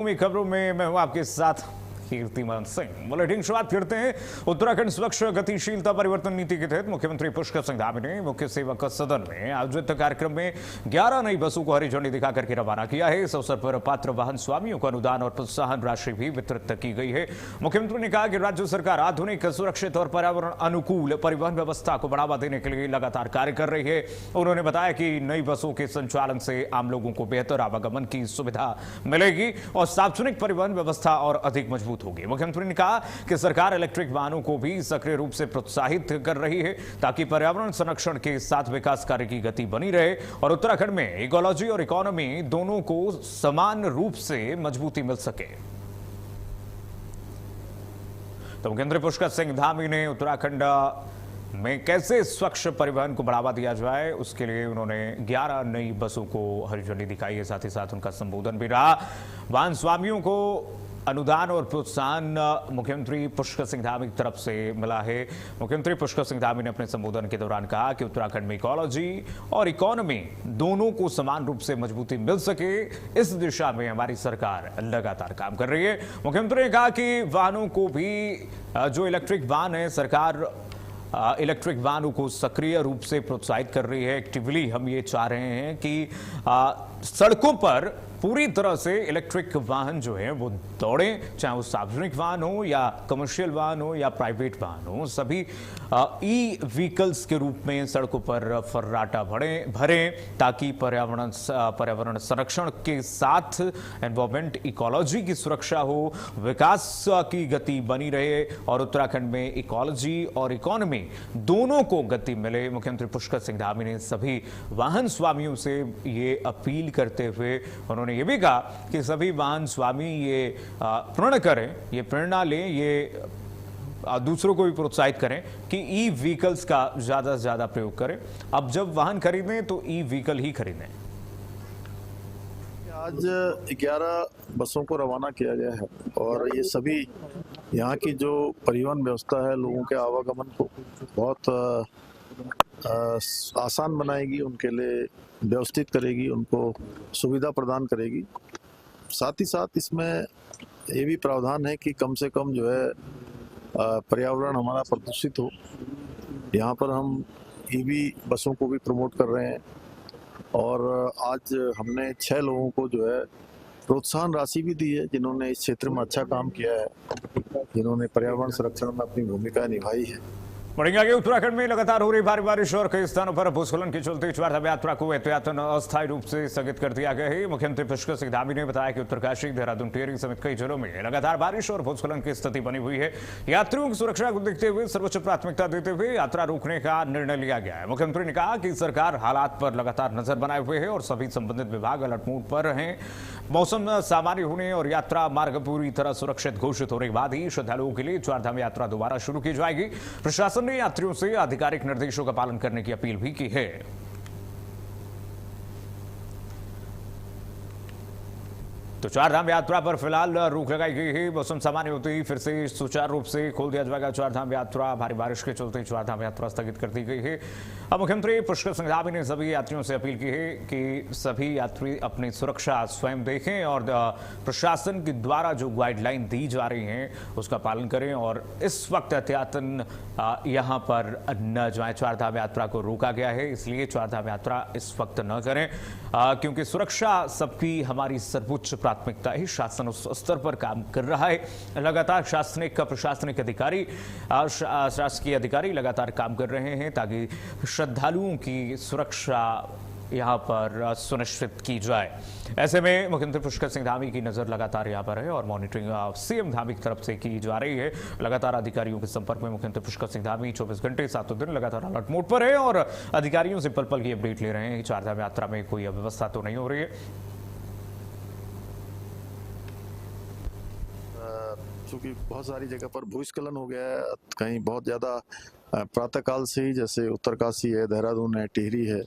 खबरों में मैं हूं आपके साथ कीर्तिमान सिंह। बुलेटिन शुरुआत करते हैं। उत्तराखंड स्वच्छ गतिशीलता परिवर्तन नीति के तहत मुख्यमंत्री पुष्कर सिंह धामी ने मुख्य सेवक सदन में आयोजित कार्यक्रम में 11 नई बसों को हरी झंडी दिखाकर के रवाना किया है। इस अवसर पर पात्र वाहन स्वामियों को अनुदान और प्रोत्साहन राशि भी वितरित की गई है। मुख्यमंत्री ने कहा कि राज्य सरकार आधुनिक, सुरक्षित और पर्यावरण अनुकूल परिवहन व्यवस्था को बढ़ावा देने के लिए लगातार कार्य कर रही है। उन्होंने बताया कि नई बसों के संचालन से आम लोगों को बेहतर आवागमन की सुविधा मिलेगी और सार्वजनिक परिवहन व्यवस्था और अधिक मजबूत होगी। मुख्यमंत्री ने कहा कि सरकार इलेक्ट्रिक वाहनों को भी सक्रिय रूप से प्रोत्साहित कर रही है ताकि पर्यावरण संरक्षण के साथ विकास कार्य की गति बनी रहे और उत्तराखंड में इकोलॉजी और इकोनॉमी दोनों को समान रूप से मजबूती मिल सके। तो मुख्यमंत्री पुष्कर सिंह धामी ने उत्तराखंड में कैसे स्वच्छ परिवहन को बढ़ावा दिया जाए उसके लिए उन्होंने 11 नई बसों को हरी झंडी दिखाई है। साथ ही साथ उनका संबोधन भी रहा। वाहन स्वामियों को अनुदान और प्रोत्साहन मुख्यमंत्री पुष्कर सिंह धामी की तरफ से मिला है। मुख्यमंत्री पुष्कर सिंह धामी ने अपने संबोधन के दौरान कहा कि उत्तराखंड में इकोलॉजी और इकोनॉमी दोनों को समान रूप से मजबूती मिल सके, इस दिशा में हमारी सरकार लगातार काम कर रही है। मुख्यमंत्री ने कहा कि वाहनों को भी जो इलेक्ट्रिक वाहन है, सरकार इलेक्ट्रिक वाहनों को सक्रिय रूप से प्रोत्साहित कर रही है। एक्टिवली हम ये चाह रहे हैं कि सड़कों पर पूरी तरह से इलेक्ट्रिक वाहन जो है वो दौड़ें, चाहे वो सार्वजनिक वाहन हो या कमर्शियल वाहन हो या प्राइवेट वाहन हो। सभी ई व्हीकल्स के रूप में सड़कों पर फर्राटा भरें ताकि पर्यावरण संरक्षण के साथ एनवायरमेंट, इकोलॉजी की सुरक्षा हो, विकास की गति बनी रहे और उत्तराखंड में इकोलॉजी और इकोनॉमी दोनों को गति मिले। मुख्यमंत्री पुष्कर सिंह धामी ने सभी वाहन स्वामियों से ये अपील करते हुए उन्होंने ये भी कहा कि सभी वाहन स्वामी ये प्रण करें, ये प्रेरणा लें, ये दूसरों को भी प्रोत्साहित करें कि ई व्हीकल्स का ज्यादा से ज्यादा प्रयोग करें। अब जब वाहन खरीदें तो ई व्हीकल ही खरीदें। आज 11 बसों को रवाना किया गया है और ये सभी यहाँ की जो परिवहन व्यवस्था है, लोगों के आवागमन को बहुत आसान बनाएगी, उनके लिए व्यवस्थित करेगी, उनको सुविधा प्रदान करेगी। साथ ही साथ इसमें ये भी प्रावधान है कि कम से कम जो है पर्यावरण हमारा प्रदूषित हो। यहाँ पर हम ईवी बसों को भी प्रमोट कर रहे हैं और आज हमने 6 लोगों को जो है प्रोत्साहन राशि भी दी है जिन्होंने इस क्षेत्र में अच्छा काम किया है, जिन्होंने पर्यावरण संरक्षण में अपनी भूमिका निभाई है। बढ़ेंगे आगे। उत्तराखंड में लगातार हो रही भारी बारिश और कई स्थानों पर भूस्खलन के चलते चारधाम यात्रा को एहतियातन अस्थायी रूप से स्थगित कर दिया गया है। मुख्यमंत्री पुष्कर सिंह धामी ने बताया कि उत्तरकाशी, देहरादून, टिहरी समेत कई जिलों में लगातार बारिश और भूस्खलन की स्थिति बनी हुई है। यात्रियों की सुरक्षा को देखते हुए सर्वोच्च प्राथमिकता देते हुए यात्रा रोकने का निर्णय लिया गया है। मुख्यमंत्री ने कहा कि सरकार हालात पर लगातार नजर बनाए हुए है और सभी संबंधित विभाग अलर्ट मोड पर हैं। मौसम सामान्य होने और यात्रा मार्ग पूरी तरह सुरक्षित घोषित होने के बाद ही श्रद्धालुओं के लिए चारधाम यात्रा दोबारा शुरू की जाएगी। प्रशासन ने यात्रियों से आधिकारिक निर्देशों का पालन करने की अपील भी की है। तो चारधाम यात्रा पर फिलहाल रोक लगाई गई है। मौसम सामान्य होते ही फिर से सुचारू रूप से खोल दिया जाएगा चारधाम यात्रा। भारी बारिश के चलते चारधाम यात्रा स्थगित कर दी गई है। अब मुख्यमंत्री पुष्कर सिंह धामी ने सभी यात्रियों से अपील की है कि सभी यात्री अपनी सुरक्षा स्वयं देखें और प्रशासन के द्वारा जो गाइडलाइन दी जा रही हैं उसका पालन करें और इस वक्त एहतियातन यहाँ पर न जाए। चारधाम यात्रा को रोका गया है, इसलिए चारधाम यात्रा इस वक्त न करें क्योंकि सुरक्षा सबकी हमारी सर्वोच्च प्राथमिकता है। शासन उस स्तर पर काम कर रहा है। लगातार प्रशासनिक अधिकारी, शासकीय अधिकारी लगातार काम कर रहे हैं ताकि श्रद्धालुओं की सुरक्षा यहाँ पर सुनिश्चित की जाए। ऐसे में मुख्यमंत्री पुष्कर सिंह धामी की नजर लगातार यहाँ पर है और मॉनिटरिंग सीएम धामी की तरफ से की जा रही है। लगातार अधिकारियों के संपर्क में मुख्यमंत्री पुष्कर सिंह धामी 24 घंटे 7 दिन लगातार अलर्ट मोड पर है और अधिकारियों से पल पल की अपडेट ले रहे हैं। चारधाम यात्रा में कोई अव्यवस्था तो नहीं हो रही है। चूंकि बहुत सारी जगह पर भूस्खलन हो गया है, कहीं बहुत ज़्यादा प्रातःकाल से ही जैसे उत्तरकाशी है, देहरादून है, टिहरी है,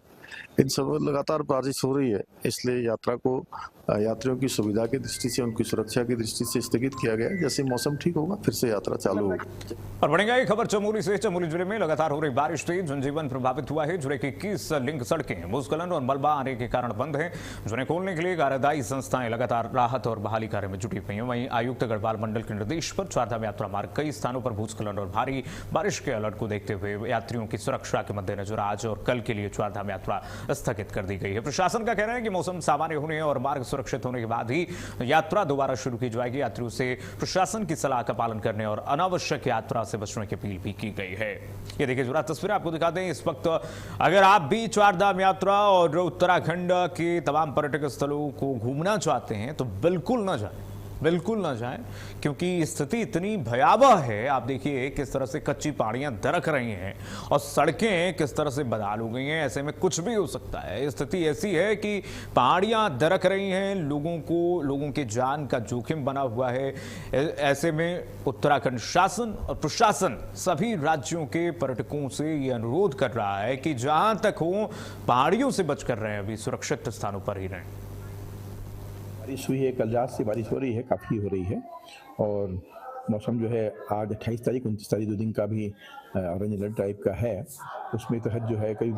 इन सब में लगातार बारिश हो रही है, इसलिए यात्रा को यात्रियों की सुविधा की दृष्टि से, उनकी सुरक्षा की दृष्टि से स्थगित किया गया है। जैसे मौसम ठीक होगा फिर से यात्रा चालू होगी। और बढ़ेगा ये खबर चमोली से। चमोली जिले में लगातार हो रही बारिश से जनजीवन प्रभावित हुआ है। जिले की 21 लिंक सड़कें भूस्खलन और मलबा आने के कारण बंद हैं, जिन्हें खोलने के लिए कार्यदायी संस्थाएं लगातार राहत और बहाली कार्य में जुटी हुई हैं। वहीं आयुक्त गढ़वाल मंडल के निर्देश पर चारधाम यात्रा मार्ग कई स्थानों पर भूस्खलन और भारी बारिश के अलर्ट को देखते हुए यात्रियों की सुरक्षा के मद्देनजर आज और कल के लिए चारधाम यात्रा स्थगित कर दी गई है। प्रशासन का कहना है कि मौसम सामान्य होने और मार्ग सुरक्षित होने के बाद ही यात्रा दोबारा शुरू की जाएगी। यात्रियों से प्रशासन की सलाह का पालन करने और अनावश्यक यात्रा से बचने की अपील भी की गई है। ये देखिए जरा तस्वीरें आपको दिखा दें इस वक्त। अगर आप भी चारधाम यात्रा और उत्तराखंड के तमाम पर्यटक स्थलों को घूमना चाहते हैं तो बिल्कुल ना जाएं, बिल्कुल ना जाएं, क्योंकि स्थिति इतनी भयावह है। आप देखिए किस तरह से कच्ची पहाड़ियां दरक रही हैं और सड़कें किस तरह से बदहाल हो गई हैं। ऐसे में कुछ भी हो सकता है। स्थिति ऐसी है कि पहाड़ियां दरक रही हैं, लोगों के जान का जोखिम बना हुआ है। ऐसे में उत्तराखंड शासन और प्रशासन सभी राज्यों के पर्यटकों से ये अनुरोध कर रहा है कि जहां तक हो पहाड़ियों से बचकर रहें, अभी सुरक्षित स्थानों पर ही रहें। बारिश हुई है, कल रात से बारिश हो रही है, काफ़ी हो रही है और मौसम जो है आज 28 तारीख 29 तारीख 2 दिन का भी ऑरेंज अलर्ट टाइप का है। उसमें तहत जो है करीब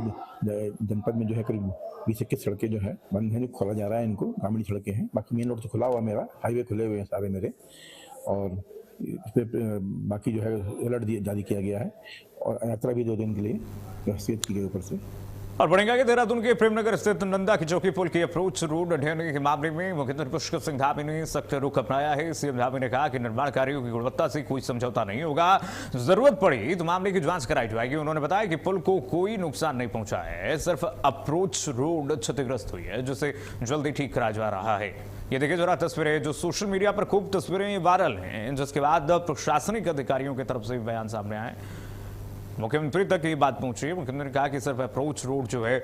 जनपद में जो है करीब 20-21 सड़कें जो है बंद हैं, जो खोला जा रहा है इनको, ग्रामीण सड़कें हैं। बाकी मेन रोड तो खुला हुआ, मेरा हाईवे खुले हुए हैं सारे मेरे, और इस पर बाकी जो है अलर्ट जारी किया गया है और यात्रा भी 2 दिन के लिए व्यवस्थित की गई ऊपर से। और बढ़ेगा कि देहरादून के प्रेमनगर स्थित नंदा की चौकी पुल की अप्रोच रोड ढहने के मामले में मुख्यमंत्री पुष्कर सिंह धामी ने सख्त रुख अपनाया है। सीएम धामी ने कहा कि निर्माण कार्यों की गुणवत्ता से कोई समझौता नहीं होगा, जरूरत पड़ी तो मामले की जांच कराई जाएगी। उन्होंने बताया कि पुल को कोई नुकसान नहीं पहुंचा है, सिर्फ अप्रोच रोड क्षतिग्रस्त हुई है, जिसे जल्दी ठीक कराया जा रहा है। ये देखिए जरा तस्वीरें जो सोशल मीडिया पर खूब तस्वीरें वायरल हैं, जिसके बाद प्रशासनिक अधिकारियों की तरफ से बयान सामने आए, मुख्यमंत्री तक ये बात पहुंची। मुख्यमंत्री ने कहा कि सिर्फ अप्रोच रोड जो है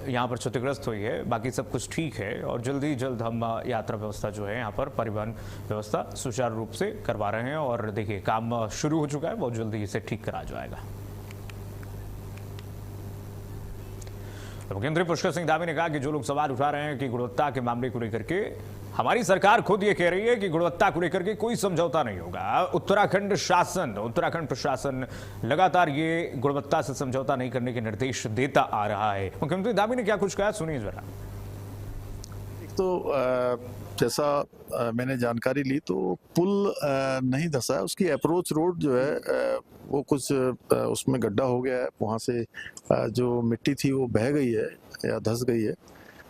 यहाँ पर क्षतिग्रस्त हुई है, बाकी सब कुछ ठीक है और जल्दी जल्द हम यात्रा व्यवस्था जो है यहाँ पर परिवहन व्यवस्था सुचारू रूप से करवा रहे हैं। और देखिए काम शुरू हो चुका है, बहुत जल्दी इसे ठीक करा जाएगा। मुख्यमंत्री पुष्कर सिंह धामी ने कहा कि जो लोग सवाल उठा रहे हैं कि गुणवत्ता के मामले को लेकर के, हमारी सरकार खुद ये कह रही है कि गुणवत्ता को लेकर के कोई समझौता नहीं होगा। उत्तराखंड प्रशासन लगातार ये गुणवत्ता से समझौता नहीं करने के निर्देश देता आ रहा है। मुख्यमंत्री धामी ने क्या कुछ कहा, सुनिए जरा। तो जैसा मैंने जानकारी ली तो पुल नहीं धंसा है, उसकी अप्रोच रोड जो है वो कुछ उसमें गड्ढा हो गया है, वहाँ से जो मिट्टी थी वो बह गई है या धंस गई है,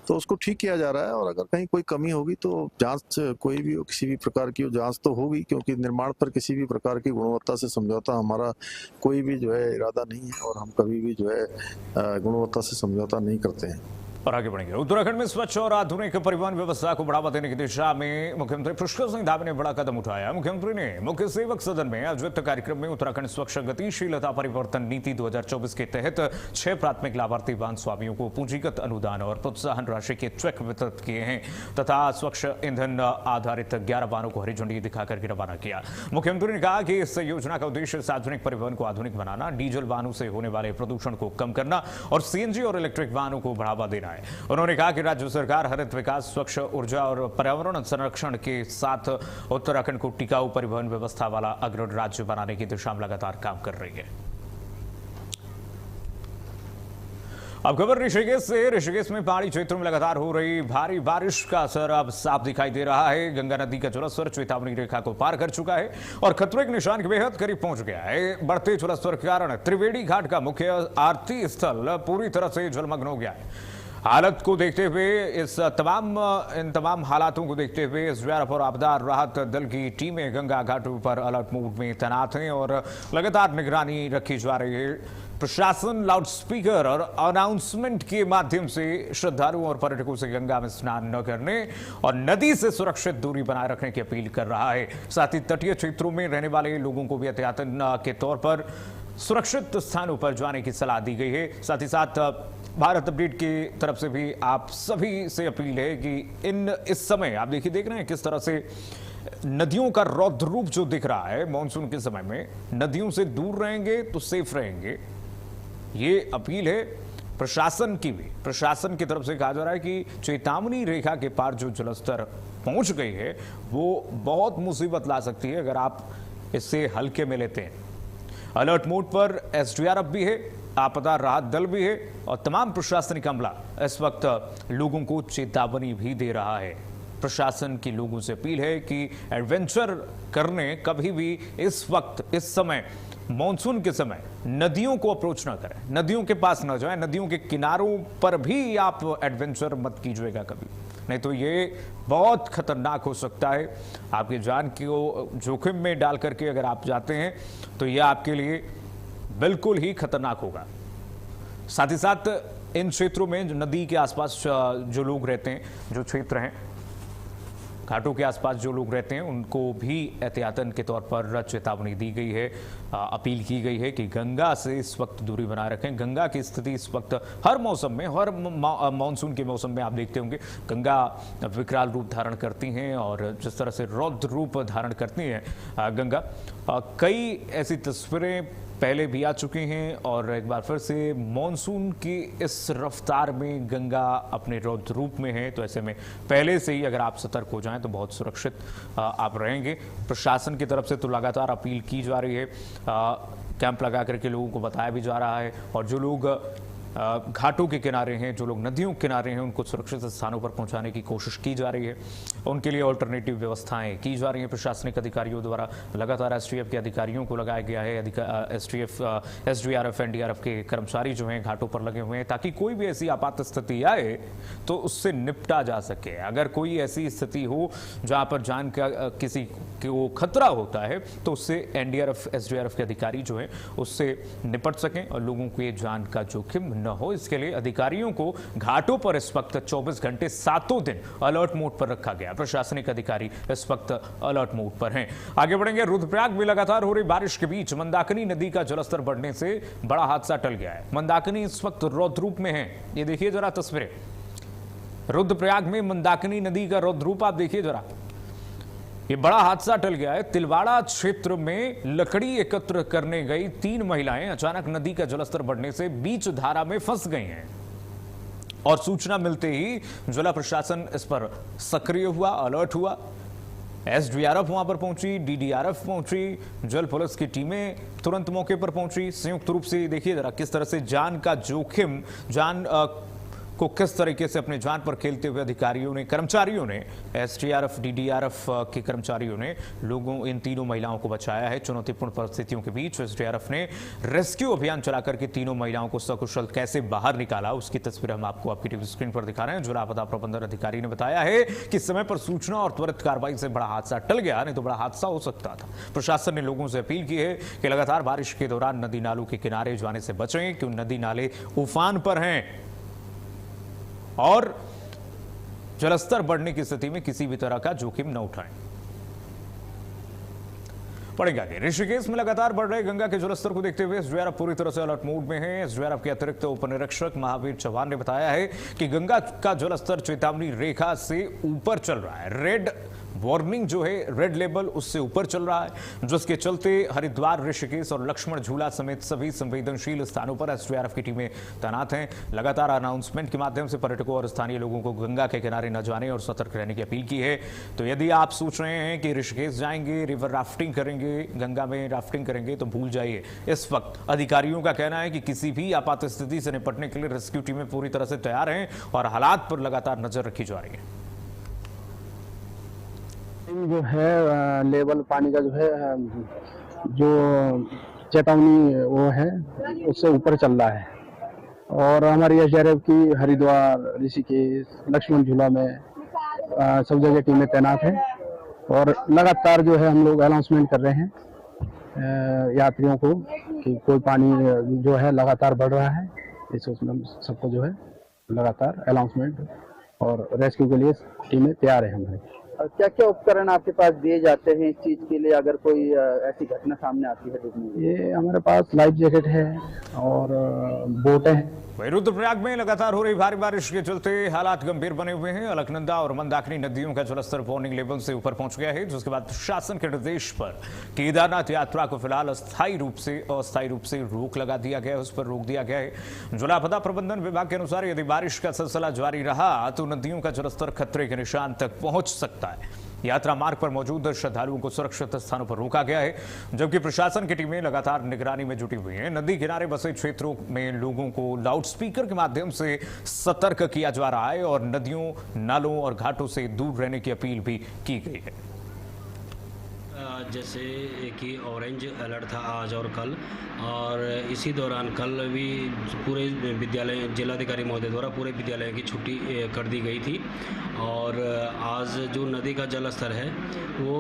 तो उसको ठीक किया जा रहा है। और अगर कहीं कोई कमी होगी तो जांच, कोई भी किसी भी प्रकार की जांच तो होगी, क्योंकि निर्माण पर किसी भी प्रकार की गुणवत्ता से समझौता हमारा कोई भी जो है इरादा नहीं है और हम कभी भी जो है गुणवत्ता से समझौता नहीं करते हैं। और आगे बढ़ेंगे। उत्तराखंड में स्वच्छ और आधुनिक परिवहन व्यवस्था को बढ़ावा देने की दिशा में मुख्यमंत्री पुष्कर सिंह धामी ने बड़ा कदम उठाया। मुख्यमंत्री ने मुख्य सेवक सदन में आयोजित कार्यक्रम में उत्तराखंड स्वच्छ गतिशीलता परिवर्तन नीति 2024 के तहत 6 प्राथमिक लाभार्थी वाहन स्वामियों को पूंजीगत अनुदान और प्रोत्साहन राशि के चेक वितरित किए हैं तथा स्वच्छ ईंधन आधारित 11 वाहनों को हरी झंडी दिखाकर रवाना किया। मुख्यमंत्री ने कहा कि इस योजना का उद्देश्य सार्वजनिक परिवहन को आधुनिक बनाना, डीजल वाहनों से होने वाले प्रदूषण को कम करना और सीएनजी और इलेक्ट्रिक वाहनों को बढ़ावा देना है। उन्होंने कहा कि राज्य सरकार हरित विकास, स्वच्छ ऊर्जा और पर्यावरण संरक्षण के साथ उत्तराखंड को टिकाऊ परिवहन व्यवस्था वाला अग्रणी राज्य बनाने की दिशा में लगातार काम कर रही है। अब खबर ऋषिकेश से। ऋषिकेश में पहाड़ी क्षेत्रों में लगातार हो रही भारी बारिश का असर अब साफ दिखाई दे रहा है। गंगा नदी का जलस्तर चेतावनी रेखा को पार कर चुका है और खतरे के निशान के बेहद करीब पहुंच गया है। बढ़ते जलस्तर के कारण त्रिवेणी घाट का मुख्य आरती स्थल पूरी तरह से जलमग्न हो गया है। हालत को देखते हुए इन तमाम हालातों को देखते हुए एसडीआरएफ और आपदा राहत दल की टीमें गंगा घाटों पर अलर्ट मोड में तैनात हैं और लगातार निगरानी रखी जा रही है। प्रशासन लाउडस्पीकर और अनाउंसमेंट के माध्यम से श्रद्धालुओं और पर्यटकों से गंगा में स्नान न करने और नदी से सुरक्षित दूरी बनाए रखने की अपील कर रहा है। साथ ही तटीय क्षेत्रों में रहने वाले लोगों को भी एहतियातन के तौर पर सुरक्षित स्थानों पर जाने की सलाह दी गई है। साथ ही साथ भारत अपडेट की तरफ से भी आप सभी से अपील है कि इस समय आप देख रहे हैं किस तरह से नदियों का रौद्र रूप जो दिख रहा है मॉनसून के समय में, नदियों से दूर रहेंगे तो सेफ रहेंगे। ये अपील है प्रशासन की भी। प्रशासन की तरफ से कहा जा रहा है कि चेतावनी रेखा के पार जो जलस्तर पहुंच गई है वो बहुत मुसीबत ला सकती है अगर आप इससे हल्के में लेते हैं। अलर्ट मोड पर एसडीआरएफ भी है, आपदा राहत दल भी है और तमाम प्रशासनिक अमला इस वक्त लोगों को चेतावनी भी दे रहा है। प्रशासन की लोगों से अपील है कि एडवेंचर करने कभी भी इस वक्त इस समय मॉनसून के समय नदियों को अप्रोच ना करें, नदियों के पास ना जाएं, नदियों के किनारों पर भी आप एडवेंचर मत कीजिएगा कभी, नहीं तो ये बहुत खतरनाक हो सकता है। आपकी जान को जोखिम में डाल करके अगर आप जाते हैं तो यह आपके लिए बिल्कुल ही खतरनाक होगा। साथ ही साथ इन क्षेत्रों में नदी के आसपास जो लोग रहते हैं, जो क्षेत्र हैं घाटों के आसपास जो लोग रहते हैं, उनको भी एहतियातन के तौर पर चेतावनी दी गई है। अपील की गई है कि गंगा से इस वक्त दूरी बनाए रखें। गंगा की स्थिति इस वक्त हर मौसम में, हर मानसून के मौसम में आप देखते होंगे गंगा विकराल रूप धारण करती हैं और जिस तरह से रौद्र रूप धारण करती हैं गंगा, कई ऐसी तस्वीरें पहले भी आ चुकी हैं और एक बार फिर से मॉनसून की इस रफ्तार में गंगा अपने रौद्र रूप में है। तो ऐसे में पहले से ही अगर आप सतर्क हो जाएं तो बहुत सुरक्षित आप रहेंगे। प्रशासन की तरफ से तो लगातार अपील की जा रही है, कैंप लगा करके लोगों को बताया भी जा रहा है और जो लोग घाटों के किनारे हैं, जो लोग नदियों के किनारे हैं, उनको सुरक्षित स्थानों पर पहुंचाने की कोशिश की जा रही है। उनके लिए ऑल्टरनेटिव व्यवस्थाएं की जा रही हैं प्रशासनिक अधिकारियों द्वारा। लगातार एसटीएफ के अधिकारियों को लगाया गया है। एसटीएफ, एसडीआरएफ, एनडीआरएफ के कर्मचारी जो हैं घाटों पर लगे हुए हैं ताकि कोई भी ऐसी आपात स्थिति आए तो उससे निपटा जा सके। अगर कोई ऐसी स्थिति हो जहां पर जान का किसी को खतरा होता है तो उससे एनडीआरएफ, एसडीआरएफ के अधिकारी जो हैं उससे निपट सकें और लोगों को ये जान का जोखिम न हो। इसके लिए अधिकारियों को घाटों पर इस वक्त 24 घंटे 7 दिन अलर्ट मोड पर रखा गया। प्रशासनिक अधिकारी इस वक्त अलर्ट मोड पर हैं। आगे बढ़ेंगे। रुद्रप्रयाग में लगातार हो रही बारिश के बीच मंदाकिनी नदी का जलस्तर बढ़ने से बड़ा हादसा टल गया है। मंदाकिनी इस वक्त रौद्र रूप में है। ये देखिए जरा तस्वीरें, रुद्रप्रयाग में मंदाकिनी नदी का रौद्र रूप आप देखिए जरा। ये बड़ा हादसा टल गया है। तिलवाड़ा क्षेत्र में लकड़ी एकत्र करने गई 3 महिलाएं अचानक नदी का जलस्तर बढ़ने से बीच धारा में फंस गई हैं और सूचना मिलते ही जिला प्रशासन इस पर सक्रिय हुआ, अलर्ट हुआ। एसडीआरएफ वहां पर पहुंची, डीडीआरएफ पहुंची, जल पुलिस की टीमें तुरंत मौके पर पहुंची। संयुक्त रूप से देखिए जरा किस तरह से जान का जोखिम, जान को किस तरीके से अपने जान पर खेलते हुए अधिकारियों ने, कर्मचारियों ने, एसडीआरएफ, डीडीआरएफ के कर्मचारियों ने इन तीनों महिलाओं को बचाया है। चुनौतीपूर्ण परिस्थितियों के बीच एसडीआरएफ ने रेस्क्यू अभियान चलाकर के तीनों महिलाओं को सकुशल कैसे बाहर निकाला, उसकी तस्वीर हम आपको आपकी टीवी स्क्रीन पर दिखा रहे हैं। जिला आपदा प्रबंधन अधिकारी ने बताया है कि समय पर सूचना और त्वरित कार्रवाई से बड़ा हादसा टल गया, नहीं तो बड़ा हादसा हो सकता था। प्रशासन ने लोगों से अपील की है कि लगातार बारिश के दौरान नदी नालों के किनारे जाने से बचें, क्यों नदी नाले उफान पर हैं और जलस्तर बढ़ने की स्थिति में किसी भी तरह का जोखिम न उठाएं। पड़ेगा कि ऋषिकेश में लगातार बढ़ रहे गंगा के जलस्तर को देखते हुए एसडीआरएफ पूरी तरह से अलर्ट मोड में है। एसडीआरएफ के अतिरिक्त उपनिरीक्षक महावीर चौहान ने बताया है कि गंगा का जलस्तर चेतावनी रेखा से ऊपर चल रहा है। रेड वार्निंग जो है, रेड लेवल उससे ऊपर चल रहा है, जिसके चलते हरिद्वार, ऋषिकेश और लक्ष्मण झूला समेत सभी संवेदनशील स्थानों पर एसडीआरएफ की टीमें तैनात हैं। लगातार अनाउंसमेंट के माध्यम से पर्यटकों और स्थानीय लोगों को गंगा के किनारे न जाने और सतर्क रहने की अपील की है। तो यदि आप सोच रहे हैं कि ऋषिकेश जाएंगे, रिवर राफ्टिंग करेंगे, गंगा में राफ्टिंग करेंगे, तो भूल जाइए। इस वक्त अधिकारियों का कहना है कि किसी भी आपात स्थिति से निपटने के लिए रेस्क्यू टीमें पूरी तरह से तैयार हैं और हालात पर लगातार नजर रखी जा रही है। जो है लेवल पानी का जो है, जो चेतावनी वो है उससे ऊपर चल रहा है और हमारी एसडीआरएफ की हरिद्वार, ऋषिकेश, लक्ष्मण झूला में सब जगह टीमें तैनात हैं और लगातार जो है हम लोग अनाउंसमेंट कर रहे हैं यात्रियों को कि कोई पानी जो है लगातार बढ़ रहा है। इस उसमें सबको जो है लगातार अनाउंसमेंट और रेस्क्यू के लिए टीमें तैयार है हमारी। क्या क्या उपकरण आपके पास दिए जाते हैं इस चीज के लिए अगर कोई ऐसी घटना सामने आती है डूबने की? ये हमारे पास लाइफ जैकेट है और बोट है। वहीं रुद्रप्रयाग में लगातार हो रही भारी बारिश के चलते हालात गंभीर बने हुए हैं। अलकनंदा और मंदाकिनी नदियों का जलस्तर वार्निंग लेवल से ऊपर पहुंच गया है, जिसके बाद प्रशासन के निर्देश पर केदारनाथ यात्रा को फिलहाल अस्थायी रूप से रोक लगा दिया गया है, उस पर रोक दिया गया है। जिला आपदा प्रबंधन विभाग के अनुसार यदि बारिश का सिलसिला जारी रहा तो नदियों का जलस्तर खतरे के निशान तक पहुंच सकता है। यात्रा मार्ग पर मौजूद श्रद्धालुओं को सुरक्षित स्थानों पर रोका गया है, जबकि प्रशासन की टीमें लगातार निगरानी में जुटी हुई हैं। नदी किनारे बसे क्षेत्रों में लोगों को लाउडस्पीकर के माध्यम से सतर्क किया जा रहा है और नदियों, नालों और घाटों से दूर रहने की अपील भी की गई है। जैसे कि ऑरेंज अलर्ट था आज और कल, और इसी दौरान कल भी पूरे विद्यालय जिलाधिकारी महोदय द्वारा पूरे विद्यालय की छुट्टी कर दी गई थी। और आज जो नदी का जल स्तर है वो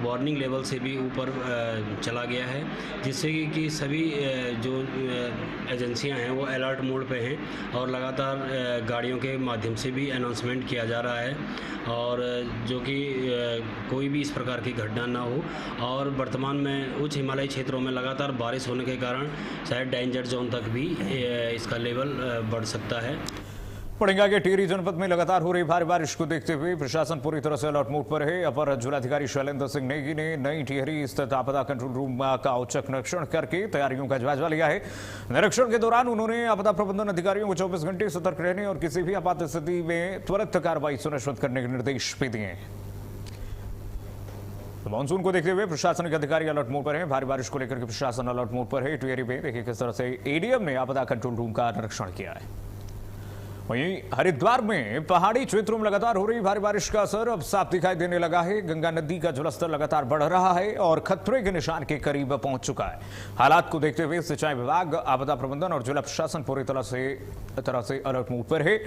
वार्निंग लेवल से भी ऊपर चला गया है, जिससे कि सभी जो एजेंसियां हैं वो अलर्ट मोड पे हैं और लगातार गाड़ियों के माध्यम से भी अनाउंसमेंट किया जा रहा है, और जो कि कोई भी इस प्रकार की घटना ना हो। और वर्तमान में उच्च हिमालयी क्षेत्रों में लगातार बारिश होने के कारण शायद डेंजर जोन तक भी इसका लेवल बढ़ सकता है। पड़ेंगा के टिहरी जनपद में लगातार हो रही भारी बारिश को देखते हुए प्रशासन पूरी तरह से अलर्ट मोड पर है। अपर जिलाधिकारी शैलेंद्र सिंह नेगी ने नई टिहरी स्थित आपदा कंट्रोल रूम का औचक निरीक्षण करके तैयारियों का जायजा लिया है। निरीक्षण के दौरान उन्होंने आपदा प्रबंधन अधिकारियों को 24 घंटे सतर्क रहने और किसी भी आपात स्थिति में त्वरित कार्रवाई सुनिश्चित करने के निर्देश भी दिए हैं। मानसून को देखते हुए प्रशासनिक अधिकारी अलर्ट मोड पर हैं। भारी बारिश को लेकर के प्रशासन अलर्ट मोड पर है। टिहरी में देखिए किस तरह से एडीएम ने आपदा कंट्रोल रूम का निरीक्षण किया है। वहीं हरिद्वार में पहाड़ी क्षेत्रों में लगातार हो रही भारी बारिश का असर अब साफ दिखाई देने लगा है। गंगा नदी का जलस्तर लगातार बढ़ रहा है और खतरे के निशान के करीब पहुंच चुका है। हालात को देखते हुए सिंचाई विभाग, आपदा प्रबंधन और जिला प्रशासन पूरी तरह से अलर्ट मोड पर है।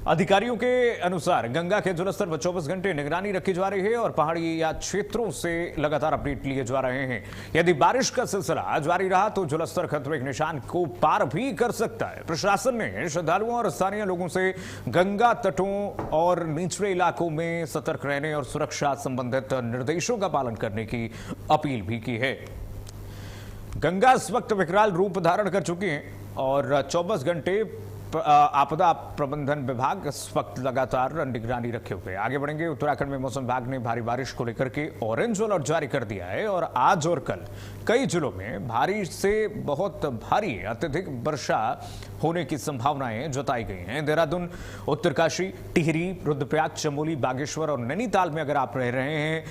अधिकारियों के अनुसार गंगा के जलस्तर पर 24 घंटे निगरानी रखी जा रही है और पहाड़ी या क्षेत्रों से लगातार अपडेट लिए जा रहे हैं। यदि बारिश का सिलसिला जारी रहा तो जलस्तर खतरे के निशान को पार भी कर सकता है। प्रशासन ने श्रद्धालुओं और स्थानीय लोगों से गंगा तटों और निचले इलाकों में सतर्क रहने और सुरक्षा संबंधित निर्देशों का पालन करने की अपील भी की है। गंगा इस वक्त विकराल रूप धारण कर चुकी है और 24 घंटे आपदा प्रबंधन विभाग इस वक्त लगातार निगरानी रखे हुए आगे बढ़ेंगे। उत्तराखंड में मौसम विभाग ने भारी बारिश को लेकर के ऑरेंज अलर्ट जारी कर दिया है और आज और कल कई जिलों में भारी से बहुत भारी अत्यधिक वर्षा होने की संभावनाएं जताई गई हैं। देहरादून, उत्तरकाशी, टिहरी, रुद्रप्रयाग, चमोली, बागेश्वर और नैनीताल में अगर आप रह रहे हैं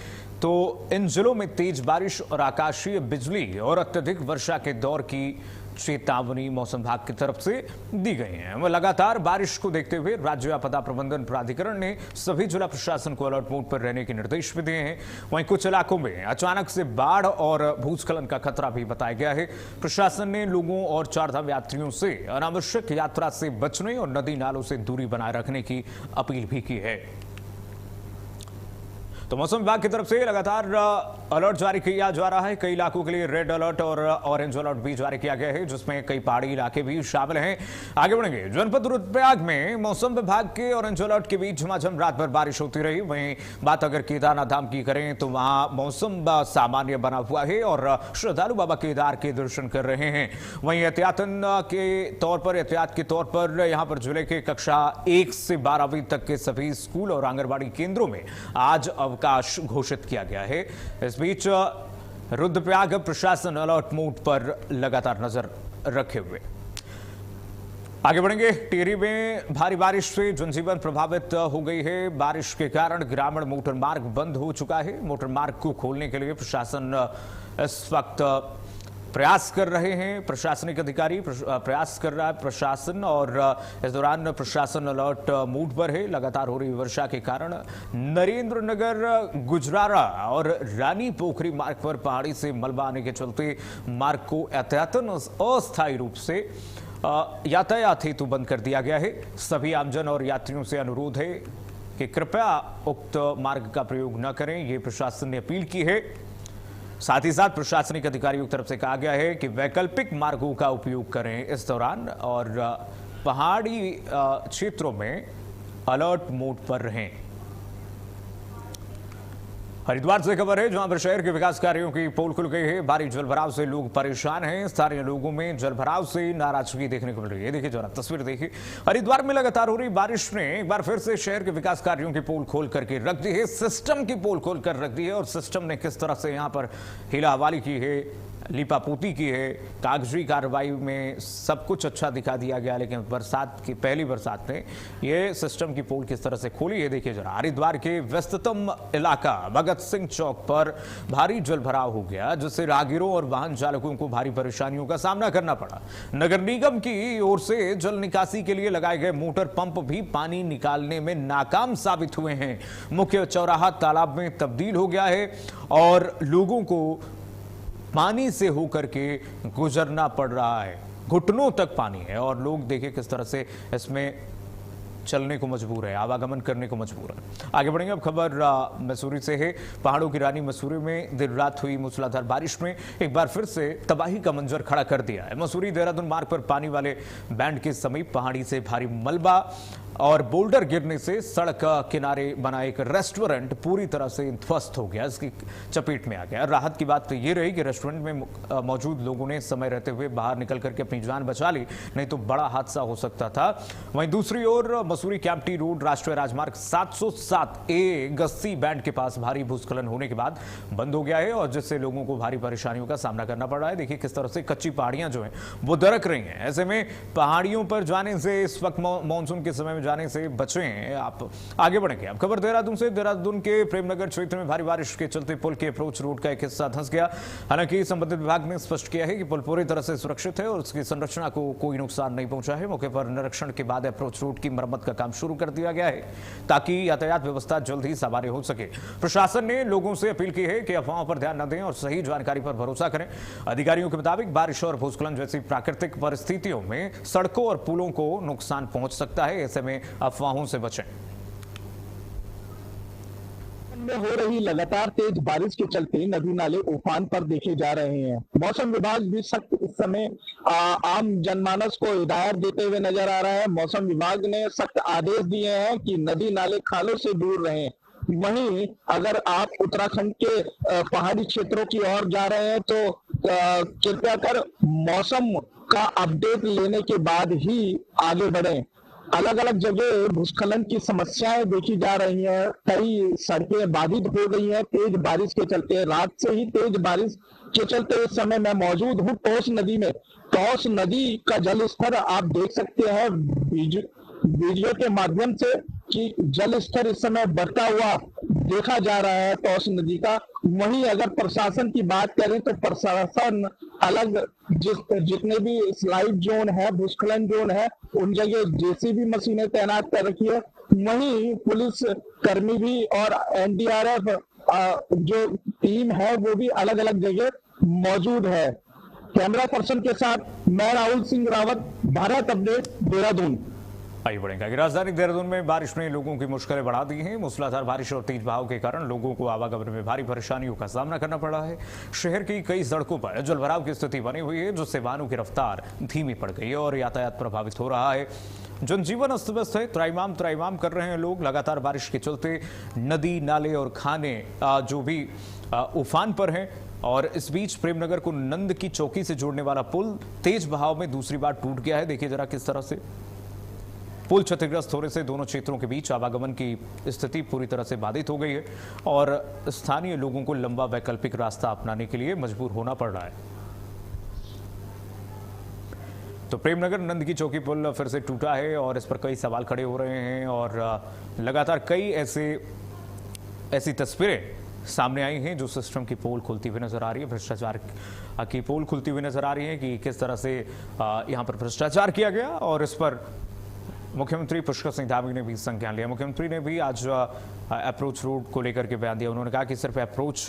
तो इन जिलों में तेज बारिश और आकाशीय बिजली और अत्यधिक वर्षा के दौर की चेतावनी मौसम विभाग की तरफ से दी गई है। लगातार बारिश को देखते हुए राज्य आपदा प्रबंधन प्राधिकरण ने सभी जिला प्रशासन को अलर्ट मोड पर रहने के निर्देश भी दिए हैं। वहीं कुछ इलाकों में अचानक से बाढ़ और भूस्खलन का खतरा भी बताया गया है। प्रशासन ने लोगों और चारधाम यात्रियों से अनावश्यक यात्रा से बचने और नदी नालों से दूरी बनाए रखने की अपील भी की है। तो मौसम विभाग की तरफ से लगातार अलर्ट जारी किया जा रहा है। कई इलाकों के लिए रेड अलर्ट और ऑरेंज अलर्ट भी जारी किया गया है, जिसमें कई पहाड़ी इलाके भी शामिल हैं। आगे बढ़ेंगे। जनपद रुद्रप्रयाग में मौसम विभाग के ऑरेंज अलर्ट के बीच झमाझम रात भर बारिश होती रही। वहीं बात अगर केदारनाथ धाम की करें तो वहां मौसम सामान्य बना हुआ है और श्रद्धालु बाबा केदार के दर्शन कर रहे हैं। वहीं एहतियात के तौर पर यहां पर जिले के कक्षा 1 से 12वीं तक के सभी स्कूल और आंगनबाड़ी केंद्रों में आज अवकाश घोषित किया गया है। इस बीच रुद्रप्रयाग प्रशासन अलर्ट मोड पर लगातार नजर रखे हुए आगे बढ़ेंगे। टिहरी में भारी बारिश से जनजीवन प्रभावित हो गई है। बारिश के कारण ग्रामीण मोटर मार्ग बंद हो चुका है। मोटर मार्ग को खोलने के लिए प्रशासन इस वक्त प्रयास कर रहे हैं। प्रशासनिक अधिकारी प्रयास कर रहा है प्रशासन, और इस दौरान प्रशासन अलर्ट मोड पर है। लगातार हो रही वर्षा के कारण नरेंद्र नगर, गुजरारा और रानी पोखरी मार्ग पर पहाड़ी से मलबा आने के चलते मार्ग को एहतियातन अस्थायी रूप से यातायात हेतु बंद कर दिया गया है। सभी आमजन और यात्रियों से अनुरोध है कि कृपया उक्त मार्ग का प्रयोग न करें, ये प्रशासन ने अपील की है। साथ ही साथ प्रशासनिक अधिकारियों की तरफ से कहा गया है कि वैकल्पिक मार्गों का उपयोग करें इस दौरान और पहाड़ी क्षेत्रों में अलर्ट मोड पर रहें। हरिद्वार से खबर है जहां पर शहर के विकास कार्यों की पोल खुल गई है। भारी जलभराव से लोग परेशान हैं। स्थानीय लोगों में जलभराव से नाराजगी देखने को मिल रही है। देखिए जरा तस्वीर देखिए। हरिद्वार में लगातार हो रही बारिश ने एक बार फिर से शहर के विकास कार्यों की पोल खोल करके रख दी है। सिस्टम की पोल खोल कर रख दी है और सिस्टम ने किस तरह से यहां पर हिला हवाली की है, लिपापोती की है। कागजी कार्रवाई में सब कुछ अच्छा दिखा दिया गया, लेकिन बरसात की पहली बरसात ने ये सिस्टम की पोल किस तरह से खोली है देखिए जरा। हरिद्वार के व्यस्ततम इलाका भगत सिंह चौक पर भारी जलभराव हो गया, जिससे राहगीरों और वाहन चालकों को भारी परेशानियों का सामना करना पड़ा। नगर निगम की ओर से जल निकासी के लिए लगाए गए मोटर पंप भी पानी निकालने में नाकाम साबित हुए हैं। मुख्य चौराहा तालाब में तब्दील हो गया है और लोगों को पानी से होकर के गुजरना पड़ रहा है। घुटनों तक पानी है और लोग देखिए किस तरह से इसमें चलने को मजबूर है, आवागमन करने को मजबूर है। आगे बढ़ेंगे। अब खबर मसूरी से है। पहाड़ों की रानी मसूरी में देर रात हुई मूसलाधार बारिश में एक बार फिर से तबाही का मंजर खड़ा कर दिया है। मसूरी देहरादून मार्ग पर पानी वाले बैंड के समीप पहाड़ी से भारी मलबा और बोल्डर गिरने से सड़क किनारे बना एक रेस्टोरेंट पूरी तरह से ध्वस्त हो गया, इसकी चपेट में आ गया। राहत की बात तो ये रही कि रेस्टोरेंट में मौजूद लोगों ने समय रहते हुए बाहर निकल करके अपनी जान बचा ली, नहीं तो बड़ा हादसा हो सकता था। वहीं दूसरी ओर मसूरी कैंपटी रोड राष्ट्रीय राजमार्ग 707A गस्ती बैंड के पास भारी भूस्खलन होने के बाद बंद हो गया है और जिससे लोगों को भारी परेशानियों का सामना करना पड़ रहा है। देखिए किस तरह से कच्ची पहाड़ियां जो हैं वो दरक रही हैं। ऐसे में पहाड़ियों पर जाने से इस वक्त मानसून के समय में जाने से बचें। आप आगे बढ़ेंगे। अब खबर देहरादून से। देहरादून के प्रेमनगर क्षेत्र में भारी बारिश के चलते पुल के अप्रोच रोड का एक हिस्सा धंस गया। हालांकि संबंधित विभाग ने स्पष्ट किया है कि पुल पूरी तरह से सुरक्षित है और उसकी संरचना को कोई नुकसान नहीं पहुंचा है। मौके पर निरीक्षण के बाद अप्रोच रोड की मरम्मत का काम शुरू कर दिया गया है ताकि यातायात व्यवस्था जल्द ही सामान्य हो सके। प्रशासन ने लोगों से अपील की है कि अफवाहों पर ध्यान न दें और सही जानकारी पर भरोसा करें। अधिकारियों के मुताबिक बारिश और भूस्खलन जैसी प्राकृतिक परिस्थितियों में सड़कों और पुलों को नुकसान पहुंच सकता है। ऐसे में अफवाहों से बचें। में हो रही लगातार तेज बारिश के चलते नदी नाले उफान पर देखे जा रहे हैं। मौसम विभाग भी सख्त इस समय आम जनमानस को हिदायत देते हुए नजर आ रहा है। मौसम विभाग ने सख्त आदेश दिए हैं कि नदी नाले खालों से दूर रहें। वहीं अगर आप उत्तराखंड के पहाड़ी क्षेत्रों की ओर जा रहे हैं तो कृपया कर मौसम का अपडेट लेने के बाद ही आगे बढ़ें। अलग अलग जगह भूस्खलन की समस्याएं देखी जा रही हैं। कई सड़कें बाधित हो गई हैं तेज बारिश के चलते। रात से ही तेज बारिश के चलते इस समय मैं मौजूद हूँ टॉस नदी में। टॉस नदी का जल स्तर आप देख सकते हैं वीडियो के माध्यम से कि जल स्तर इस समय बढ़ता हुआ देखा जा रहा है टॉस नदी का। वहीं अगर प्रशासन की बात करें तो प्रशासन अलग जितने भी स्लाइड जोन है, भूस्खलन जोन है, उन जगह जेसीबी मशीनें तैनात कर रखी है। वहीं पुलिस कर्मी भी और एनडीआरएफ जो टीम है वो भी अलग अलग जगह मौजूद है। कैमरा पर्सन के साथ मैं राहुल सिंह रावत, भारत अपडेट, देहरादून। आइए बढ़ेंगे। राजधानी देहरादून में बारिश ने लोगों की मुश्किलें बढ़ा दी हैं। मूसलाधार बारिश और तेज बहाव के कारण लोगों को आवागमन में भारी परेशानियों का सामना करना पड़ रहा है। शहर की कई सड़कों पर जलभराव की स्थिति बनी हुई है, जिससे वाहनों की रफ्तार धीमी पड़ गई है और यातायात प्रभावित हो रहा है। जनजीवन अस्त व्यस्त है। त्राइमाम कर रहे हैं लोग। लगातार बारिश के चलते नदी नाले और खाने जो भी उफान पर हैं और इस बीच प्रेमनगर को नंद की चौकी से जोड़ने वाला पुल तेज बहाव में दूसरी बार टूट गया है। देखिए जरा किस तरह से पुल क्षतिग्रस्त होने से दोनों क्षेत्रों के बीच आवागमन की स्थिति पूरी तरह से बाधित हो गई है और स्थानीय लोगों को लंबा वैकल्पिक रास्ता अपनाने के लिए मजबूर होना पड़ रहा है। तो प्रेमनगर नंद की चौकी पुल फिर से टूटा है और इस पर कई सवाल खड़े हो रहे हैं और लगातार कई ऐसी तस्वीरें सामने आई हैं जो सिस्टम की पोल खुलती हुई नजर आ रही है। भ्रष्टाचार की पोल खुलती हुई नजर आ रही है कि किस तरह से यहां पर भ्रष्टाचार किया गया और इस पर मुख्यमंत्री पुष्कर सिंह धामी ने भी संज्ञान लिया। मुख्यमंत्री ने भी आज अप्रोच रोड को लेकर के बयान दिया। उन्होंने कहा कि सिर्फ अप्रोच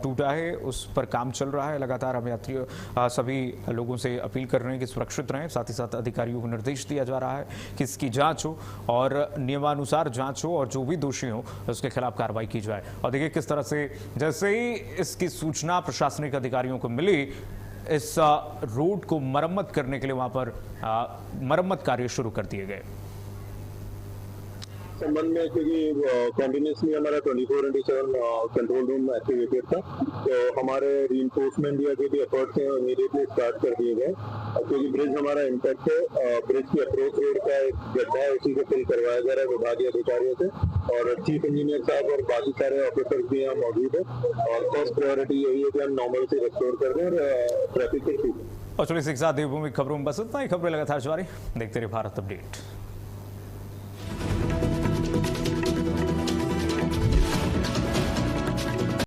टूटा है, उस पर काम चल रहा है। लगातार हम यात्रियों सभी लोगों से अपील कर रहे हैं कि सुरक्षित रहें। साथ ही साथ अधिकारियों को निर्देश दिया जा रहा है कि इसकी जांच हो और नियमानुसार जांच हो और जो भी दोषी हो उसके खिलाफ कार्रवाई की जाए। और देखिए किस तरह से जैसे ही इसकी सूचना प्रशासनिक अधिकारियों को मिली, इस रोड को मरम्मत करने के लिए वहां पर मरम्मत कार्य शुरू कर दिए गए। संबंध में क्योंकि कंटिन्यूसली हमारा 24/7 कंट्रोल रूम एक्टिवेटेड था, तो हमारे रीइंफोर्समेंट या जो भी एफर्ट्स हैं इमीडिएटली स्टार्ट कर दिए गए, क्योंकि ब्रिज हमारा इंटैक्ट है। ब्रिज की अप्रोच रोड का एक गड्ढा है, उसी को फिल करवाया जा रहा है विभागीय अधिकारियों से, और चीफ इंजीनियर साहब और बाकी सारे ऑफिसर्स भी यहाँ मौजूद है। और फर्स्ट प्रायोरिटी यही है कि हम नॉर्मल से रिस्टोर कर दें और ट्रैफिक को ठीक। और चलिए एक साथ देवभूमि खबरों में बस इतना ही। खबरें लगातार जारी, देखते रहिए भारत अपडेट।